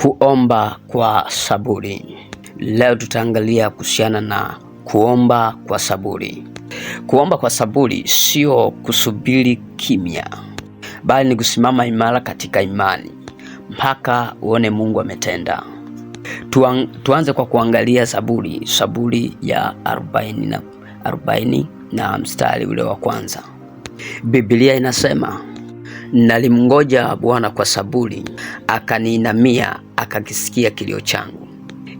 Kuomba kwa saburi. Leo tutaangalia kuhusiana na kuomba kwa saburi. Kuomba kwa saburi sio kusubiri kimya, bali ni kusimama imara katika imani mpaka uone Mungu ametenda. Tuanze kwa kuangalia Zaburi ya 40 na mstari ule wa kwanza. Biblia inasema, nalimngoja Bwana kwa saburi, akaniinamia, akakisikia kilio changu.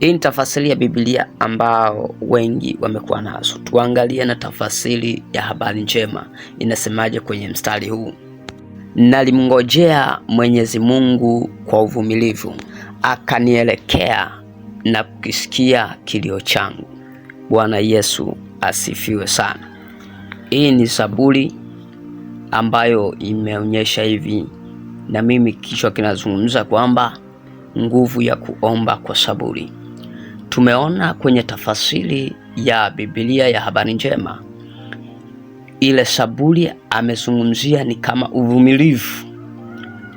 Hii ni tafasiri ya Biblia ambao wengi wamekuwa nazo. Tuangalie na tafasiri ya habari njema inasemaje kwenye mstari huu. Nalimngojea Mwenyezi Mungu kwa uvumilivu, akanielekea na kukisikia kilio changu. Bwana Yesu asifiwe sana. Hii ni Zaburi ambayo imeonyesha hivi, na mimi kichwa kinazungumza kwamba nguvu ya kuomba kwa saburi. Tumeona kwenye tafasiri ya Biblia ya habari njema, ile saburi amezungumzia ni kama uvumilivu,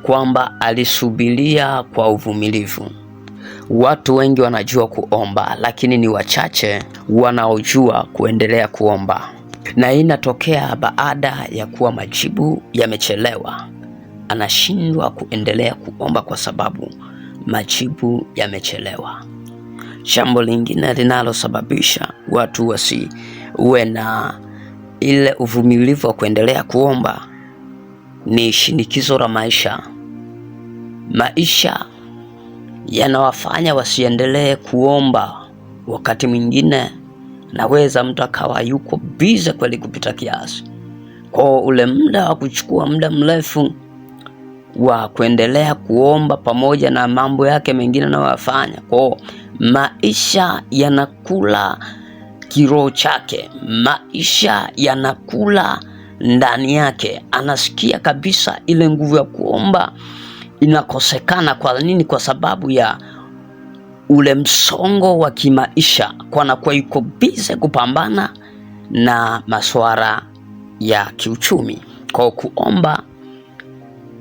kwamba alisubiria kwa uvumilivu. Watu wengi wanajua kuomba, lakini ni wachache wanaojua kuendelea kuomba, na hii inatokea baada ya kuwa majibu yamechelewa. Anashindwa kuendelea kuomba kwa sababu majibu yamechelewa. Jambo lingine linalosababisha watu wasiwe na ile uvumilivu wa kuendelea kuomba ni shinikizo la maisha. Maisha yanawafanya wasiendelee kuomba. Wakati mwingine naweza mtu akawa yuko bize kweli kupita kiasi, kwa ule muda wa kuchukua muda mrefu wa kuendelea kuomba pamoja na mambo yake mengine anayofanya. Kwa maisha yanakula kiroho chake, maisha yanakula ndani yake. Anasikia kabisa ile nguvu ya kuomba inakosekana. Kwa nini? Kwa sababu ya ule msongo wa kimaisha, kwa anakuwa yuko bize kupambana na masuala ya kiuchumi. Kwa kuomba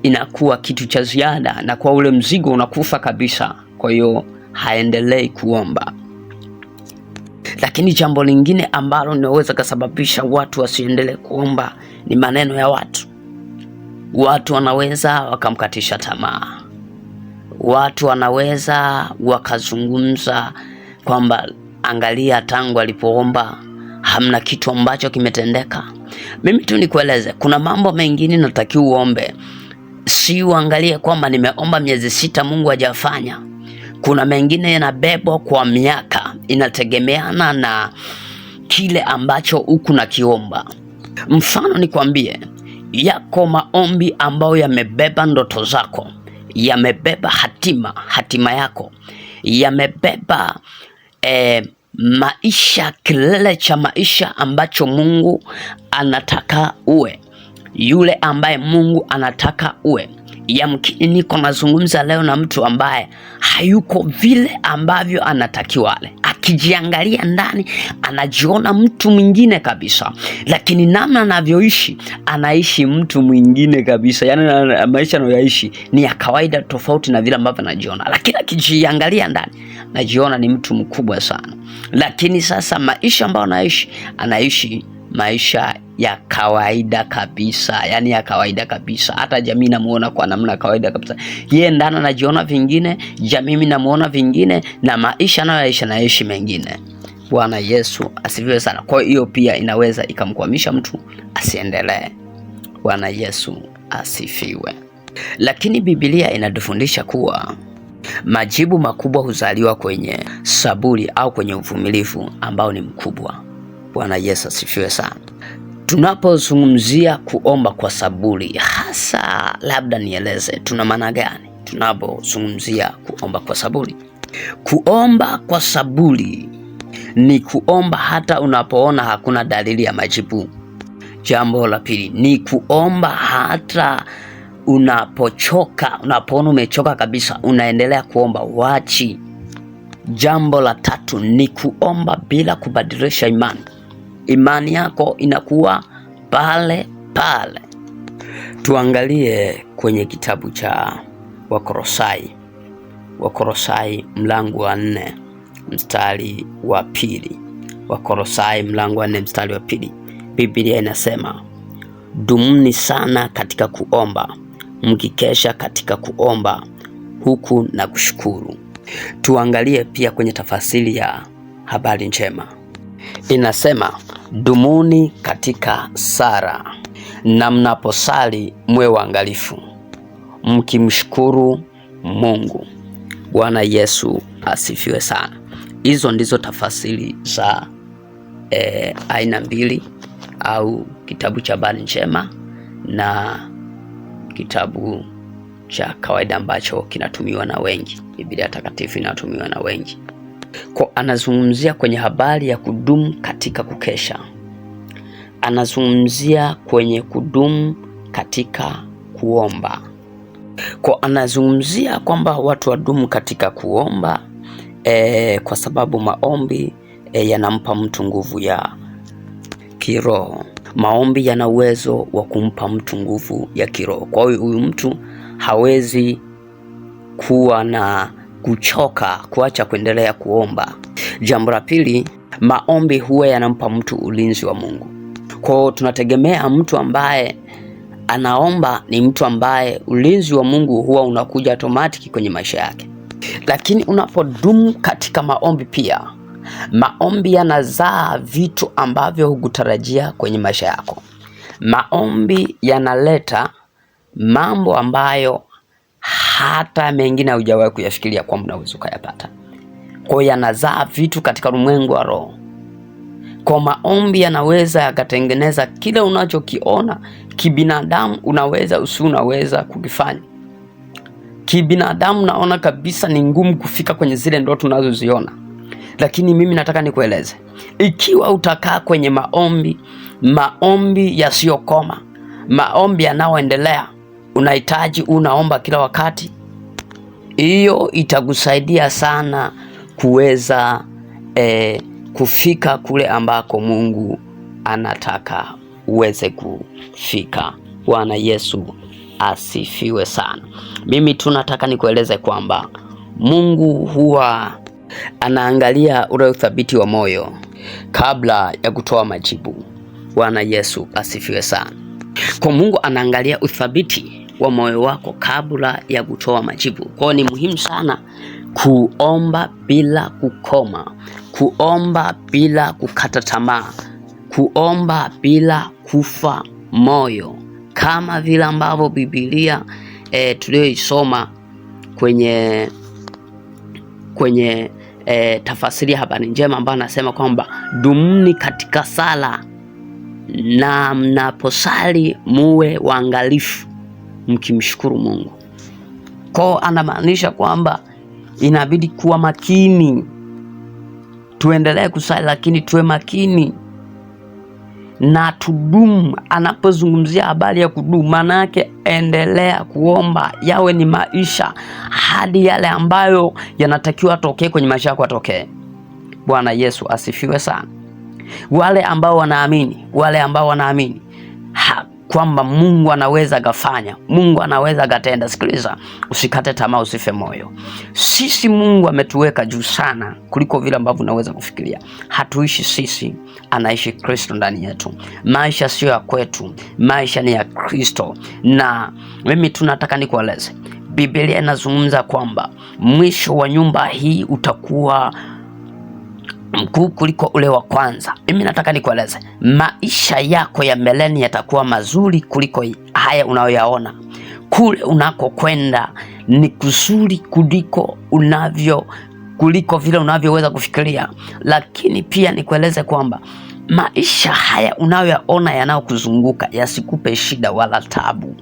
inakuwa kitu cha ziada, na kwa ule mzigo unakufa kabisa. Kwa hiyo haendelei kuomba. Lakini jambo lingine ambalo linaweza kusababisha watu wasiendelee kuomba ni maneno ya watu. Watu wanaweza wakamkatisha tamaa. Watu wanaweza wakazungumza kwamba angalia, tangu alipoomba hamna kitu ambacho kimetendeka. Mimi tu nikueleze, kuna mambo mengine natakiwa uombe, si uangalie kwamba nimeomba miezi 6 Mungu hajafanya. Kuna mengine yanabebwa kwa miaka, inategemeana na kile ambacho uku na kiomba. Mfano nikwambie, yako maombi ambayo yamebeba ndoto zako, yamebeba hatima yako, yamebeba maisha, kilele cha maisha ambacho Mungu anataka uwe, yule ambaye Mungu anataka uwe. Yamkini niko nazungumza leo na mtu ambaye hayuko vile ambavyo anatakiwa. Akijiangalia ndani anajiona mtu mwingine kabisa, lakini namna anavyoishi anaishi mtu mwingine kabisa. Yaani maisha anayoishi ni ya kawaida, tofauti na vile ambavyo anajiona, lakini akijiangalia ndani anajiona ni mtu mkubwa sana. Lakini sasa maisha ambayo anaishi maisha ya kawaida kabisa, yani ya kawaida kabisa. Hata jamii namuona kwa namna kawaida kabisa. Yeye ndani anajiona vingine, jamii namuona vingine, na maisha anaishi mengine. Bwana Yesu asifiwe sana. Kwa hiyo pia inaweza ikamkwamisha mtu asiendelee. Bwana Yesu asifiwe. Lakini Biblia inatufundisha kuwa majibu makubwa huzaliwa kwenye saburi au kwenye uvumilivu ambao ni mkubwa. Bwana Yesu asifiwe sana. Tunapozungumzia kuomba kwa saburi, hasa labda nieleze tuna maana gani tunapozungumzia kuomba kwa saburi. Kuomba kwa saburi ni kuomba hata unapoona hakuna dalili ya majibu. Jambo la pili ni kuomba hata unapoona umechoka kabisa, unaendelea kuomba, wachi. Jambo la tatu ni kuomba bila kubadilisha imani. Imani yako inakuwa pale pale. Tuangalie kwenye kitabu cha Wakolosai Wakolosai mlango wa 4 mstari wa 2. Wakolosai mlango wa 4 mstari wa 2. Biblia inasema, dumuni sana katika kuomba, mkikesha katika kuomba huku na kushukuru. Tuangalie pia kwenye tafasiri ya habari njema. Inasema, dumuni katika sala, na mnaposali mwe waangalifu, mkimshukuru Mungu. Bwana Yesu asifiwe sana. Hizo ndizo tafasiri za aina mbili, au kitabu cha habari njema na kitabu cha kawaida ambacho kinatumiwa na wengi. Biblia takatifu inatumiwa na wengi. Kwa anazungumzia kwenye habari ya kudumu katika kukesha. Anazungumzia kwenye kudumu katika kuomba. Kwa anazungumzia kwamba watu wadumu katika kuomba kwa sababu maombi yanampa mtu nguvu ya kiroho. Maombi yana uwezo wa kumpa mtu nguvu ya kiroho. Kwa hiyo huyu mtu hawezi kuwa na kuchoka kuacha kuendelea kuomba. Jambo la pili, maombi huwa yanampa mtu ulinzi wa Mungu. Kwa hiyo tunategemea mtu ambaye anaomba ni mtu ambaye ulinzi wa Mungu huwa unakuja automatic kwenye maisha yake. Lakini unapodumu katika maombi pia, maombi yanazaa vitu ambavyo hukutarajia kwenye maisha yako. Maombi yanaleta mambo ambayo hata mengine hujawahi kuyafikiria kwamba unaweza ukayapata. Kwa hiyo yanazaa vitu katika ulimwengu wa roho. Kwa maombi yanaweza yakatengeneza kile unachokiona kibinadamu unaweza kukifanya. Kibinadamu naona kabisa ni ngumu kufika kwenye zile ndoto unazoziona. Lakini mimi nataka nikueleze, ikiwa utakaa kwenye maombi yasiyokoma, maombi yanayoendelea, unahitaji unaomba kila wakati, hiyo itakusaidia sana kuweza kufika kule ambako Mungu anataka uweze kufika. Bwana Yesu asifiwe sana. Mimi tunataka nikueleze kwamba Mungu huwa anaangalia ule uthabiti wa moyo kabla ya kutoa majibu. Bwana Yesu asifiwe sana. Kwa Mungu anaangalia uthabiti wa moyo wako kabla ya kutoa majibu. Kwa ni muhimu sana kuomba bila kukoma, kuomba bila kukata tamaa, kuomba bila kufa moyo, kama vile ambavyo Biblia tuliyoisoma kwenye tafasiri ya habari njema ambayo anasema kwamba dumuni katika sala, na mnaposali muwe waangalifu mkimshukuru Mungu. Kwa anamaanisha kwamba inabidi kuwa makini. Tuendelee kusali lakini tuwe makini na tudumu. Anapozungumzia habari ya kudumu, maana yake endelea kuomba, yawe ni maisha hadi yale ambayo yanatakiwa atokee kwenye maisha yako atokee. Bwana Yesu asifiwe sana. Wale ambao wanaamini kwamba Mungu anaweza gafanya, Mungu anaweza gatenda. Sikiliza, usikate tamaa, usife moyo. Sisi Mungu ametuweka juu sana kuliko vile ambavyo unaweza kufikiria. Hatuishi sisi, anaishi Kristo ndani yetu. Maisha sio ya kwetu, maisha ni ya Kristo. Na mimi tunataka nikueleze, Biblia inazungumza kwamba mwisho wa nyumba hii utakuwa mkuu kuliko ule wa kwanza. Mimi nataka nikueleze, maisha yako ya mbeleni yatakuwa mazuri kuliko haya unayoyaona. Kule unakokwenda ni kuzuri kuliko vile unavyoweza kufikiria. Lakini pia nikueleze kwamba maisha haya unayoyaona yanayokuzunguka yasikupe shida wala tabu,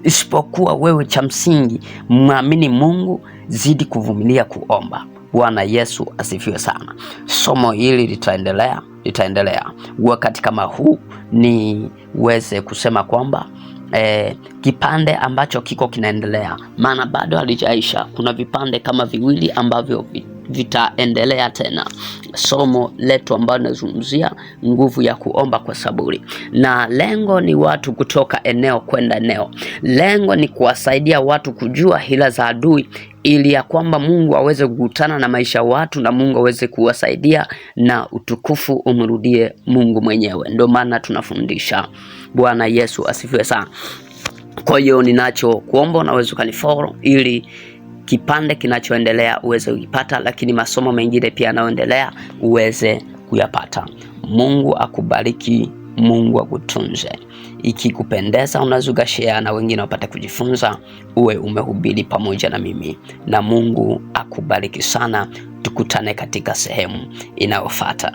isipokuwa wewe cha msingi muamini Mungu, zidi kuvumilia kuomba. Bwana Yesu asifiwe sana. Somo hili litaendelea. Wakati kama huu niweze kusema kwamba kipande ambacho kiko kinaendelea, maana bado halijaisha. Kuna vipande kama viwili ambavyo vitaendelea tena. Somo letu ambalo linazungumzia nguvu ya kuomba kwa saburi, na lengo ni watu kutoka eneo kwenda eneo. Lengo ni kuwasaidia watu kujua hila za adui ili ya kwamba Mungu aweze kukutana na maisha watu na Mungu aweze kuwasaidia na utukufu umrudie Mungu mwenyewe. Ndio maana tunafundisha. Bwana Yesu asifiwe sana. Kwa hiyo ninacho kuomba unaweza ukanifollow ili kipande kinachoendelea uweze kukipata, lakini masomo mengine pia yanayoendelea uweze kuyapata. Mungu akubariki, Mungu akutunze. Ikikupendeza unaweza share na wengine wapate kujifunza, uwe umehubiri pamoja na mimi. Na Mungu akubariki sana. Tukutane katika sehemu inayofuata.